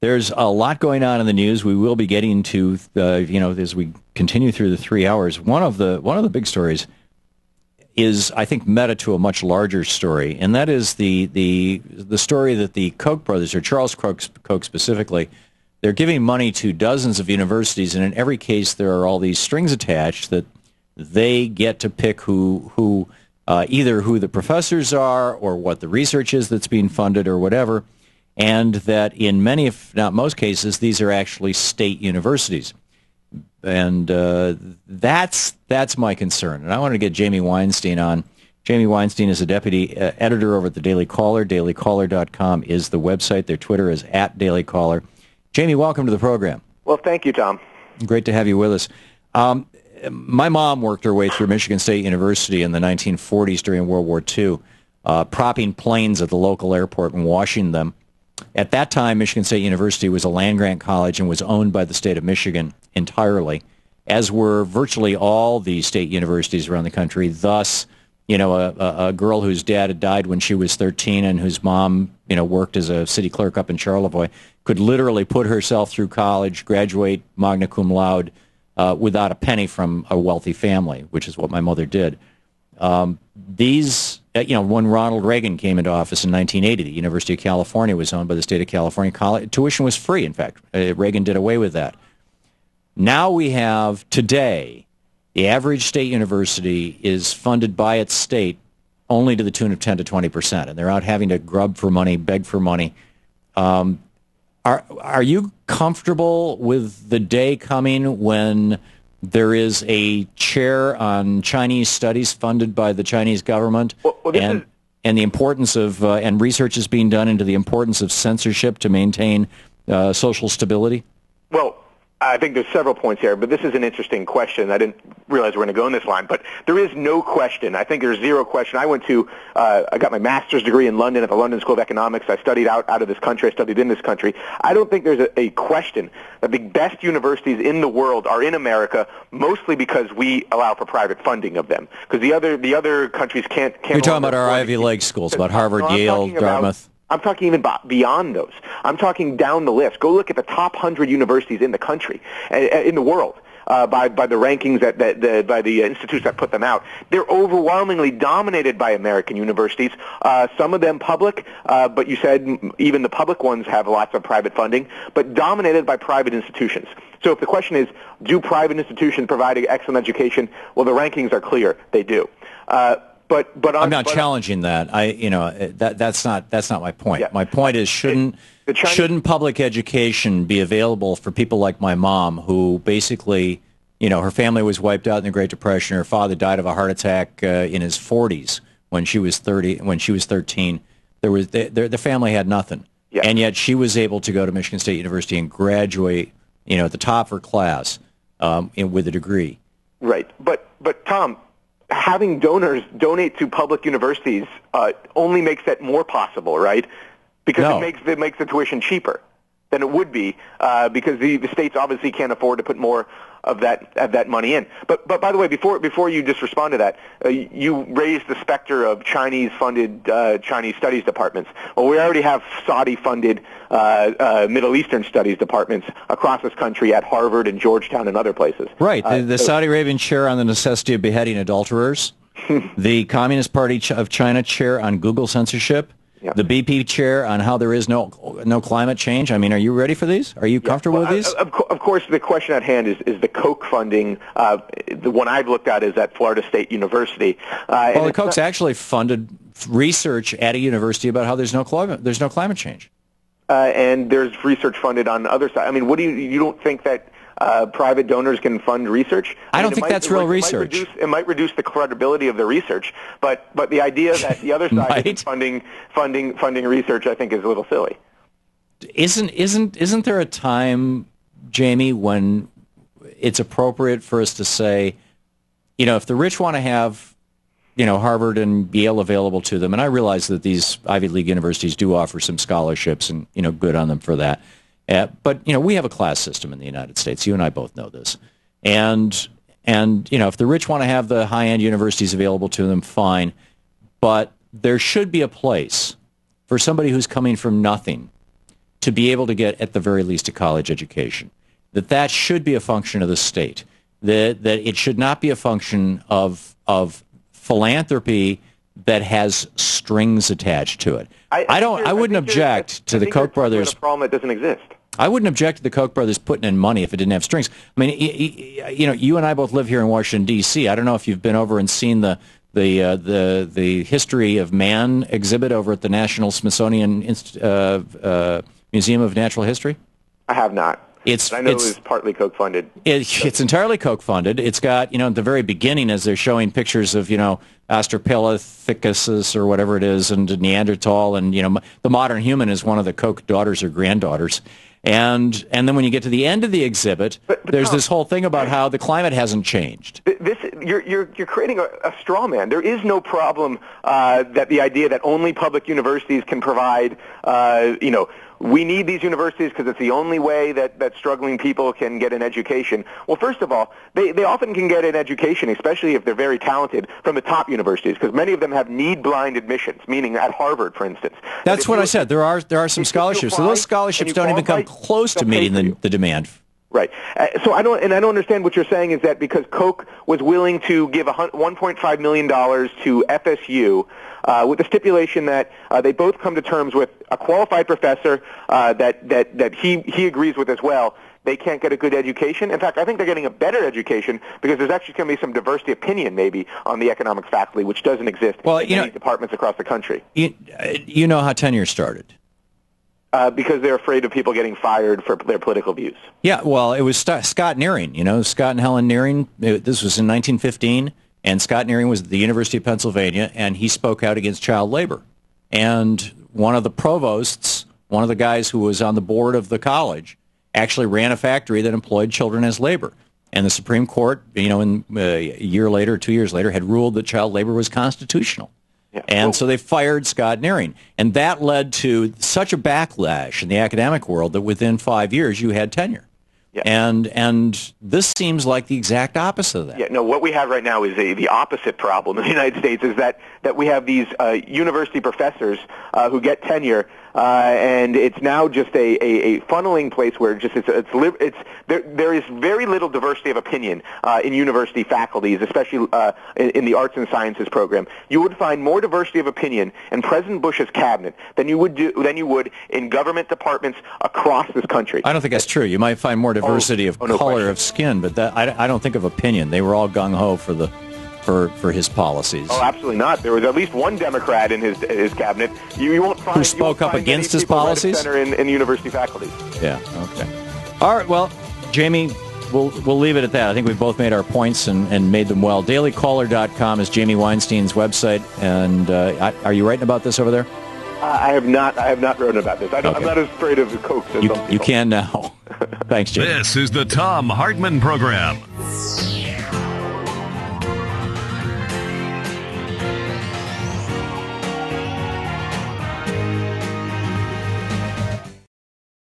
There's a lot going on in the news. We will be getting to, as we continue through the 3 hours. One of the big stories is, I think, meta to a much larger story, and that is the story that the Koch brothers, or Charles Koch specifically, they're giving money to dozens of universities, and in every case there are all these strings attached that they get to pick either who the professors are or what the research is that's being funded or whatever, and that in many, if not most cases, these are actually state universities. And that's my concern. And I wanted to get Jamie Weinstein on. Jamie Weinstein is a deputy editor over at the Daily Caller. DailyCaller.com is the website. Their Twitter is @DailyCaller. Jamie, welcome to the program. Well, thank you, Tom. Great to have you with us. My mom worked her way through Michigan State University in the 1940s during World War II, propping planes at the local airport and washing them. At that time, Michigan State University was a land-grant college and was owned by the state of Michigan entirely, as were virtually all the state universities around the country. Thus, a girl whose dad had died when she was 13 and whose mom, worked as a city clerk up in Charlevoix, could literally put herself through college, graduate magna cum laude, without a penny from a wealthy family, which is what my mother did. When Ronald Reagan came into office in 1980, the University of California was owned by the state of California. Tuition was free, in fact. Reagan did away with that. Now we have, today, the average state university is funded by its state only to the tune of 10 to 20%, and they're out having to grub for money, beg for money. Are you comfortable with the day coming when there is a chair on Chinese studies funded by the Chinese government, and the importance of and research is being done into the importance of censorship to maintain social stability? Well, I think there's several points here, but this is an interesting question. I didn't realize we were going to go in this line, but there is no question. I think there's zero question. I got my master's degree in London at the London School of Economics. I studied out of this country. I studied in this country. I don't think there's a question that the best universities in the world are in America, mostly because we allow for private funding of them. Because the other countries can't. You're talking about our Ivy League schools, about Harvard, Yale, Dartmouth. I'm talking even beyond those. I'm talking down the list. Go look at the top 100 universities in the country, in the world, by the rankings by the institutes that put them out. They're overwhelmingly dominated by American universities. Some of them public, but you said even the public ones have lots of private funding, but dominated by private institutions. So if the question is, do private institutions provide an excellent education? Well, the rankings are clear. They do. But I'm not challenging that. That's not my point. Yeah. My point is, shouldn't public education be available for people like my mom, who basically, her family was wiped out in the Great Depression. Her father died of a heart attack in his 40s when she was 13. The family had nothing, yeah. And yet she was able to go to Michigan State University and graduate, at the top of her class, with a degree. Right, but Tom, having donors donate to public universities only makes that more possible, right? Because it makes the tuition cheaper than it would be, because the states obviously can't afford to put more of that money in. But by the way, before you just respond to that, you raised the specter of Chinese-funded Chinese studies departments. Well, we already have Saudi-funded Middle Eastern studies departments across this country at Harvard and Georgetown and other places. Right. The Saudi Arabian chair on the necessity of beheading adulterers, the Communist Party of China chair on Google censorship, the BP chair on how there is no climate change. I mean, are you ready for these? Are you comfortable with these? Of course, the question at hand is the Koch funding. The one I've looked at is at Florida State University. The Kochs actually funded research at a university about how there's no climate change. And there's research funded on the other side. I mean, you don't think that private donors can fund research? I don't think that's real research. It might reduce the credibility of the research, but the idea that the other side is funding research, I think, is a little silly. Isn't there a time, Jamie, when it's appropriate for us to say, if the rich want to have, Harvard and Yale available to them, and I realize that these Ivy League universities do offer some scholarships, and good on them for that. But we have a class system in the United States. You and I both know this, and if the rich want to have the high-end universities available to them, fine. But there should be a place for somebody who's coming from nothing to be able to get, at the very least, a college education. That should be a function of the state. That it should not be a function of philanthropy that has strings attached to it. I wouldn't object to the Koch brothers. A problem that doesn't exist. I wouldn't object to the Koch brothers putting in money if it didn't have strings. I mean, you and I both live here in Washington D.C. I don't know if you've been over and seen the History of Man exhibit over at the National Smithsonian Museum of Natural History. I have not. I know it's partly Koch funded. It's entirely Koch funded. It's got, at the very beginning, as they're showing pictures of, Australopithecus or whatever it is, and Neanderthal, and the modern human is one of the Koch daughters or granddaughters. And then when you get to the end of the exhibit, there's this whole thing about how the climate hasn't changed. You're creating a straw man. There is no problem that the idea that only public universities can provide, we need these universities because it's the only way that struggling people can get an education. Well, first of all, they often can get an education, especially if they're very talented, from the top universities, because many of them have need-blind admissions, meaning at Harvard, for instance. That's what I said. There are some scholarships. So those scholarships don't even come close to meeting the demand. Right. So I don't understand what you're saying is that because Koch was willing to give $1.5 million to FSU with the stipulation that they both come to terms with a qualified professor that he agrees with as well, they can't get a good education. In fact, I think they're getting a better education because there's actually going to be some diversity of opinion maybe on the economics faculty, which doesn't exist in many departments across the country. You know how tenure started. Because they're afraid of people getting fired for their political views. Yeah, well, it was Scott Nearing. Scott and Helen Nearing. This was in 1915, and Scott Nearing was at the University of Pennsylvania, and he spoke out against child labor. And one of the provosts, one of the guys who was on the board of the college, actually ran a factory that employed children as labor. And the Supreme Court, a year later, 2 years later, had ruled that child labor was constitutional. Yeah. And so they fired Scott Nearing. And that led to such a backlash in the academic world that within 5 years you had tenure. Yeah. And this seems like the exact opposite of that. Yeah, no, what we have right now is the opposite problem in the United States is that we have these university professors who get tenure, and it's now just a funneling place where there is very little diversity of opinion in university faculties, especially in the arts and sciences program. You would find more diversity of opinion in President Bush's cabinet than you would in government departments across this country. I don't think that's true. You might find more diversity of color of skin, but I don't think of opinion. They were all gung-ho for his policies. Oh, absolutely not. There was at least one Democrat in his cabinet. You won't find who spoke up against his policies? Right in university faculty. Yeah. Okay. All right. Well, Jamie, we'll leave it at that. I think we've both made our points and made them well. DailyCaller.com is Jamie Weinstein's website. And are you writing about this over there? I have not written about this. I'm not as afraid of the Koch as some people. You can now. Thanks, Jamie. This is the Thom Hartmann Program.